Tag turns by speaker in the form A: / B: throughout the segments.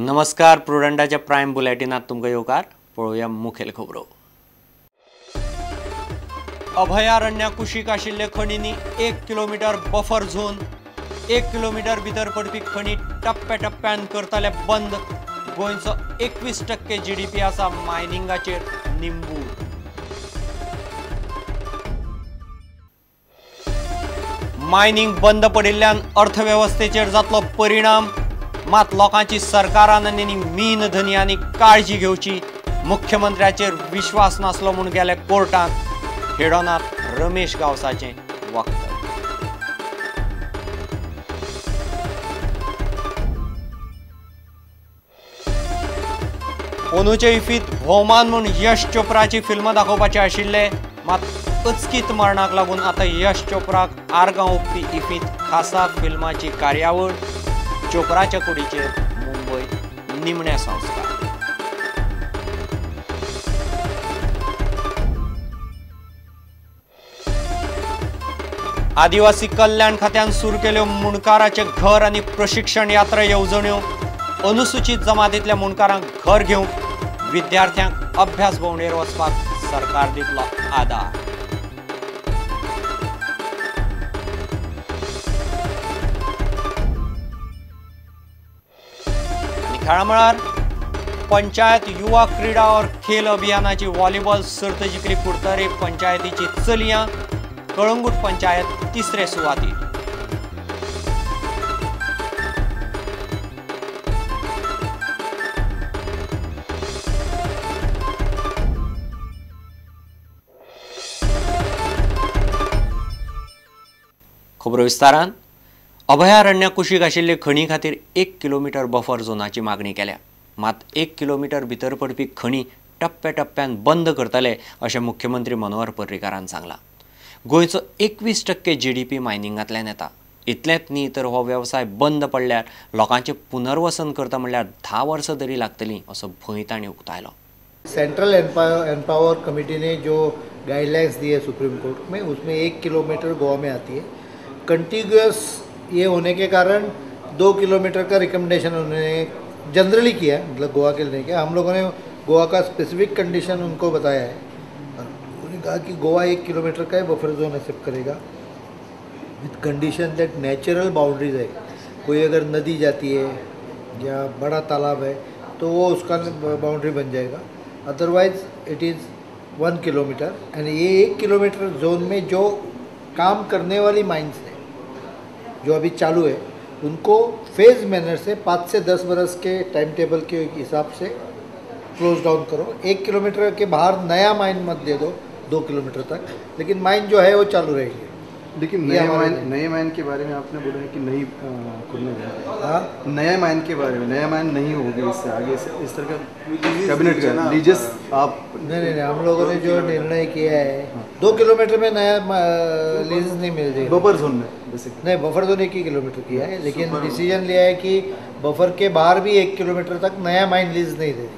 A: नमस्कार, प्रुडंटाच्या प्रायम बुलेटिनात तुमकां येवकार. पळोवया मुखेल खबरो. अभयारण्या कुशीक आशिल्ले खणींनी 1 किलोमीटर बफर झोन, 1 किलोमीटर भितर पडपी खणी टप्प्याटप्प्यान करतले बंद. गोंयचो 21% GDP आसा मायनिंगाचेर निंबू. मायनिंग बंद पडिल्ल्यान अर्थवेवस्थेचेर जातलो परिणाम. मात लोकांची सरकारान आनी मीन धनियांनी काळजी घेवची. मुख्यमंत्र्याचेर विश्वास नासलो म्हूण गेले कोर्टांत. हेडोनात रमेश गावसाचें वक्तव्य. अंदूचे इफ्फीत भोवमान म्हूण यश चोप्राची फिल्म दाखोवपाचे आशिल्ले, मात अचकीत मरणाक लागून आतां यश चोप्राक आर्गां ओंपपी इफ्फीत खासा फिल्माची कार्यावळ. चोप्राच्या कुडीचेर मुंबय निमणे संस्कार. आदिवासी कल्याण खात्यान सुरू केल्यो मुणकाराचे घर आनी प्रशिक्षण यात्रा येवजण्यो. अनुसूचित जमातींतल्या मुणकारांक घर घेवंक विद्यार्थ्यांक अभ्यास भोंवडेर वचपाक सरकार दितलो आदार. खेळा मळार पंचायत युवा क्रीडा और खेल अभियानाची व्हॉलीबॉल सर्त जिखली कुडतरे पंचायतीची चलयां. कळंगूट पंचायत तिसरे सुवातेर. खबरो विस्तारान. अभयारण्या कुशीक आशिल्ले खणी खातीर 1 किलोमीटर बफर झोनाची मागणी केल्या. मात 1 किलोमीटर भितर पडपी खणी टप्प्याटप्प्यान बंद करतले अशें मुख्यमंत्री मनोहर पर्रीकारान सांगलां. गोंयचो 21% GDP मायनिंगांतल्यान येता. इतलेंच न्ही तर हो वेवसाय बंद पडल्यार लोकांचें पुनर्वसन करता म्हणल्यार 10 वर्सां तरी लागतलीं असो भंय तांणी उक्तायलो.
B: सेंट्रल एम्पावर कमेटी ने जो गाइडलाइंस दी है सुप्रीम कोर्ट में, उसमें 1 किलोमीटर गोवा में आती है. कंटिन्यूस ये होने के कारण 2 किलोमीटर का रिकमेंडेशन उन्होंने जनरली किया है, मतलब गोवा के लिए नहीं किया. हम लोगों ने गोवा का स्पेसिफिक कंडीशन उनको बताया है. उन्होंने कहा कि गोवा 1 किलोमीटर का बफर जोन एक्सेप्ट करेगा with condition that natural boundaries है. कोई अगर नदी जाती है या बड़ा तालाब है तो वो उसका बाउंड्री बन जाएगा. Otherwise it is 1 kilometre. And ये 1 किलोमीटर जोन में जो काम करने वाली माइंस है जो अभी चालू है, उनको फेज मैनर से 5 से 10 बरस के टाइम टेबल के हिसाब से क्लोज डाउन करो. 1 किलोमीटर के बाहर नया माइन मत दे दो 2 किलोमीटर तक, लेकिन माइन जो है वो चालू रहेगी.
C: लेकिन नए माइन के बारे में आपने बोला है कि नहीं खुलने दें. हाँ, नए माइन के बारे में, नया माइन नहीं होगी इससे आगे से इस तरह का कैबिनेट का लीजेस आप
B: नहीं, हम लोगों ने जो निर्णय किया है 2 किलोमीटर में नया लीज नहीं मिल जाएगी.
C: बफर जोन में
B: नहीं, बफर जोन 1 किलोमीटर किया है, लेकिन डिसीजन लिया है कि बफर के बाहर भी 1 किलोमीटर तक नया माइन लीज नहीं देगी.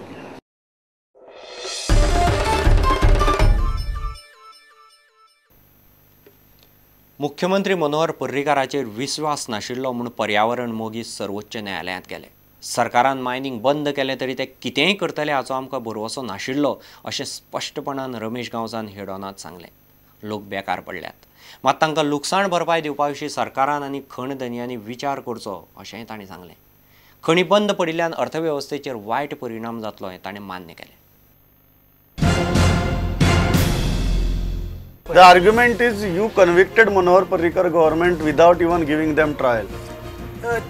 A: मुख्यमंत्री मनोहर पर्रीकाराचेर विश्वास नाशिल्लो म्हूण पर्यावरण मोगी सर्वोच्च न्यायालयांत गेले. सरकारान मायनिंग बंद केलें तरी ते कितेंय करतले हाचो आमकां भरवसो नाशिल्लो अशें स्पश्टपणान रमेश गांवसान हेडोनात सांगलें. लोक बेकार पडल्यात, मात तांकां लुकसाण भरपाय दिवपा विशीं सरकारान आनी खण धनियांनी विचार करचो अशेंय तांणी सांगलें. खणी बंद पडिल्ल्यान अर्थवेवस्थेचेर वायट परिणाम जातलो हें ताणें मान्य केलें.
D: The argument is you convicted Manohar Parrikar government without even giving them trial.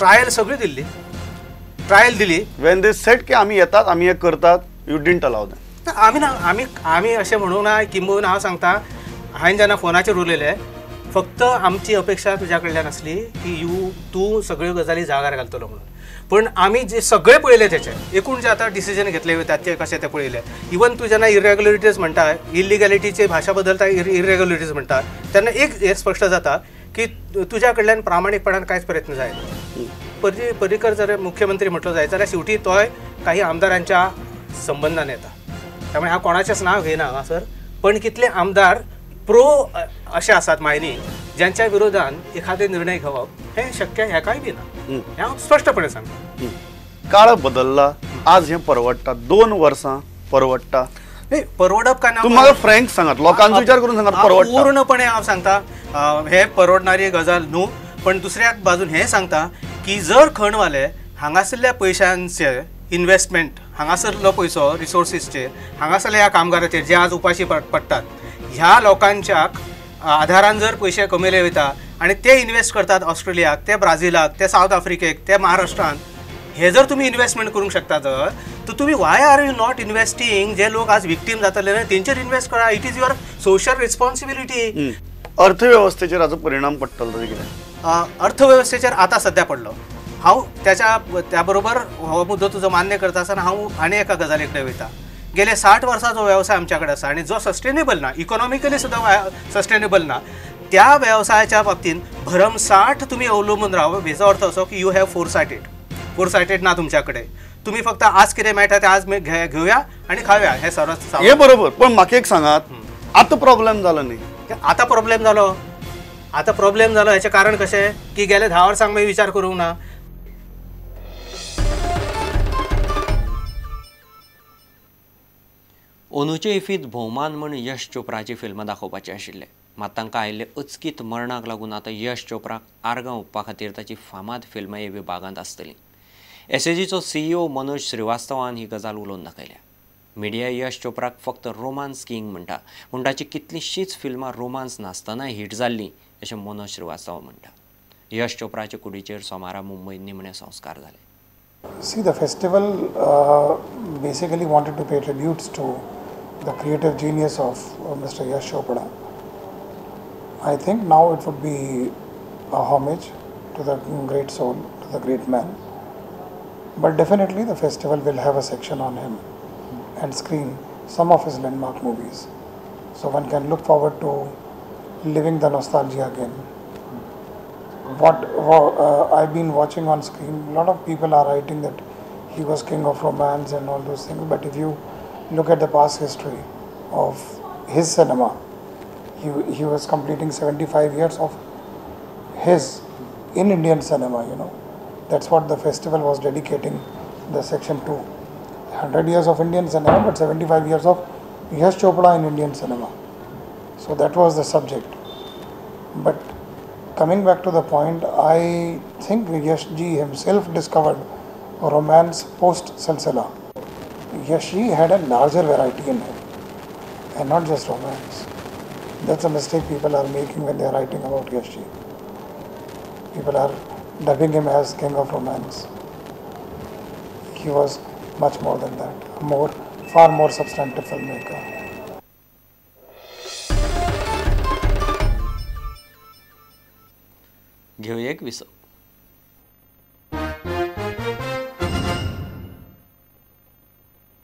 E: Trial सगळी दिल्ली. ट्रायल दिली.
D: When they said की आम्ही येतात, आम्ही हे करतात, you didn't allow them.
E: आम्ही अशें म्हणूंक ना. किंबहुना हांव सांगता, हांवें जेन्ना फोनाचेर उलयलें, फक्त आमची अपेक्षा तुज्या कडल्यान आसली की तूं सगळ्यो गजाली जाग्यार घालतलो म्हणून. पण आमी जे सगळे पळयले तेचे एकूण जे आतां डिसिजन घेतले वतात ते कशें ते पळयले. इवन तूं जेन्ना इरेग्युलरिटीज म्हणटा, इलिगॅलिटीची भाशा बदलता इरेग्युलरिटीज म्हणटा, तेन्ना एक हे स्पश्ट जाता की तुज्या कडल्यान प्रामाणीकपणान कांयच प्रयत्न जायना. पर्रीकर जर मुख्यमंत्री म्हटलो जायत जाल्यार शेवटी तोय काही आमदारांच्या संबंधान येता. त्यामुळे हांव कोणाचेंच नांव घेयना हांगासर, पण कितले आमदार प्रो असे आसात मायनींग ज्यांच्या विरोधात एखादे निर्णय घेवप हे शक्य हेकाय बी ना. हांव स्पष्टपणे सांगता.
D: काळ बदलला, आज हे परवडटा, 2 वर्सां परवडटा.
E: नाही परवडप का ना
D: तुम्ही म्हाका फ्रँक सांगात, लोकांचो विचार करून सांगात परवडटा.
E: पूर्णपणे हांव सांगता हे परवडणारी गजाल न्हू, पण दुसऱ्या बाजून हे सांगता की जर खणवाले हांगासरल्या पयशांचे इन्व्हेस्टमेंट, हांगासरलो पयसो रिसोर्सीसचेर, हांगासरल्या ह्या कामगारांचेर जे आज उपाशी पडटात ह्या लोकांच्या आधारान जर पयशे कमयले वयता आनी ते इन्व्हेस्ट करतात ऑस्ट्रेलियाक, ते ब्राझीलाक, ते साऊथ आफ्रिकेक, ते महाराष्ट्रान, हे जर तुम्ही इन्व्हेस्टमेंट करूंक शकता तर तुम्ही why are you not investing जे लोक आज विक्टीम जातले तेंचेर इन्व्हेस्ट करा. It is your social responsibility.
D: अर्थव्यवस्थेचेर हाचो परिणाम पडटलो कितें?
E: अर्थव्यवस्थेचेर आता सध्या पडलो. हांव त्या बरोबर हो मुद्दो तुजो मान्य करता आसतना हांव आनी एका गजाली कडेन वयता. गेले 60 वर्सां जो वेवसाय आमच्या कडेन आसा आनी जो सस्टेनेबल ना, इकॉनॉमिकली सुद्दां सस्टेनेबल ना, त्या वेवसायाच्या बाबतींत भरमसाठ तुम्ही अवलंबून राव. हेचो अर्थ असो की यू हॅव फोरसायटेड ना तुमच्या कडेन. तुम्ही फक्त आज कितें मेळटा ते आज घेवया आणि खावया हे सरस.
D: हे बरोबर, पण म्हाका एक सांगात, आता प्रॉब्लेम जालो न्ही?
E: आता प्रॉब्लेम जालो हेचें कारण कशें की गेले 10 वर्सांक मी विचार करूंक ना.
A: अंदूचे इफ्फीत भोवमान म्हण यश चोप्राची फिल्म दाखोवपाची आशिल्ले, मात तांकां आयिल्ले अचकीत मरणाक लागून आतां यश चोप्राक आर्गां ओंपपा खातीर ताची फामाद फिल्म हे विभागांत आसतली. एसएजीचो CEO मनोज श्रीवास्तवान ही गजाल उलोवन दाखयल्या. मिडिया यश चोप्राक फक्त रोमान्स किंग म्हणटा, पूण ताची कितलींशींच फिल्मां रोमान्स नासतनाय हिट जाल्लीं अशें मनोज श्रीवास्तव म्हणटा. यश चोप्राचे कुडीचेर सोमारा मुंबईत निमणे संस्कार जाले.
F: See, the festival basically wanted to pay tributes to the creative genius of Mr. Yash Chopra. I think now it would be a homage to the great soul, to the great man. But definitely the festival will have a section on him and screen some of his landmark movies. So one can look forward to living the nostalgia again. What I've been watching on screen, a lot of people are writing that he was king of romance and all those things. But if you look at the past history of his cinema, he was completing 75 years of his in Indian cinema, you know. That's what the festival was dedicating the section to. 100 years of Indian cinema, but 75 years of Yash Chopra in Indian cinema. So that was the subject. But coming back to the point, I think Yash ji himself discovered romance post Silsila. Yash ji had a larger variety in him and not just romance. That's a mistake people are making when they are writing about Yash ji. People are dubbing him as king of romance. He was much more than that, far more substantive filmmaker.
A: घेऊया एक विसव.